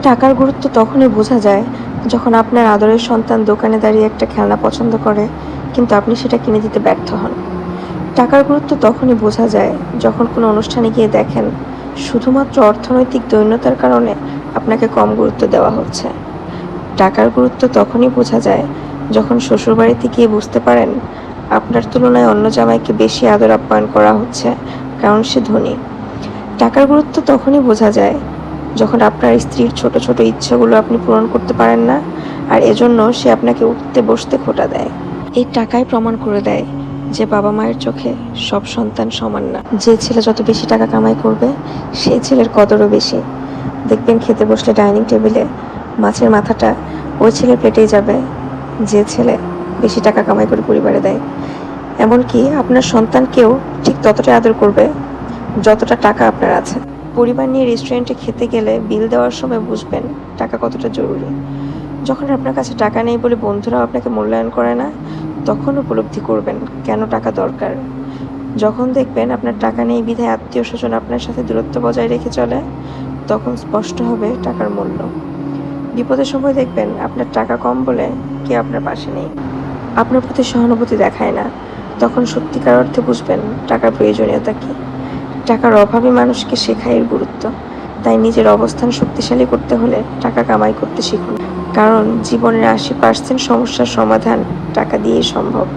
টাকার গুরুত্ব তখনই বোঝা যায় যখন আপনার আদরের সন্তান দোকানে দাঁড়িয়ে একটা খেলনা পছন্দ করে, কিন্তু আপনি সেটা কিনে দিতে ব্যর্থ হন। টাকার গুরুত্ব তখনই বোঝা যায় যখন কোনো অনুষ্ঠানে গিয়ে দেখেন শুধুমাত্র অর্থনৈতিক দৈন্যতার কারণে আপনাকে কম গুরুত্ব দেওয়া হচ্ছে। টাকার গুরুত্ব তখনই বোঝা যায় যখন শ্বশুরবাড়িতে গিয়ে বুঝতে পারেন আপনার তুলনায় অন্য জামাইকে বেশি আদর আপ্যায়ন করা হচ্ছে, কারণ সে ধনী। টাকার গুরুত্ব তখনই বোঝা যায় যখন আপনার স্ত্রীর ছোট ছোট ইচ্ছাগুলো আপনি পূরণ করতে পারেন না, আর এজন্য সে আপনাকে উঠতে বসতে খোঁটা দেয়। এই টাকাই প্রমাণ করে দেয় যে বাবা মায়ের চোখে সব সন্তান সমান না। যে ছেলে যত বেশি টাকা কামাই করবে সেই ছেলের কদরও বেশি। দেখবেন খেতে বসলে ডাইনিং টেবিলে মাছের মাথাটা ওই ছেলের পেটেই যাবে যে ছেলে বেশি টাকা কামাই করে পরিবারে দেয়। এমনকি আপনার সন্তানকেও ঠিক ততটাই আদর করবে যতটা টাকা আপনার আছে। পরিবার নিয়ে রেস্টুরেন্টে খেতে গেলে বিল দেওয়ার সময় বুঝবেন টাকা কতটা জরুরি। যখন আপনার কাছে টাকা নেই বলে বন্ধুরাও আপনাকে মূল্যায়ন করে না, তখন উপলব্ধি করবেন কেন টাকা দরকার। যখন দেখবেন আপনার টাকা নেই বিধায় আত্মীয় স্বজন আপনার সাথে দূরত্ব বজায় রেখে চলে, তখন স্পষ্ট হবে টাকার মূল্য। বিপদের সময় দেখবেন আপনার টাকা কম বলে কেউ আপনার পাশে নেই, আপনার প্রতি সহানুভূতি দেখায় না, তখন সত্যিকার অর্থে বুঝবেন টাকার প্রয়োজনীয়তা কী। টাকার অভাবে মানুষকে শেখায় এর গুরুত্ব। তাই নিজের অবস্থান শক্তিশালী করতে হলে টাকা কামাই করতে শিখুন, কারণ জীবনের 80% সমস্যার সমাধান টাকা দিয়েই সম্ভব।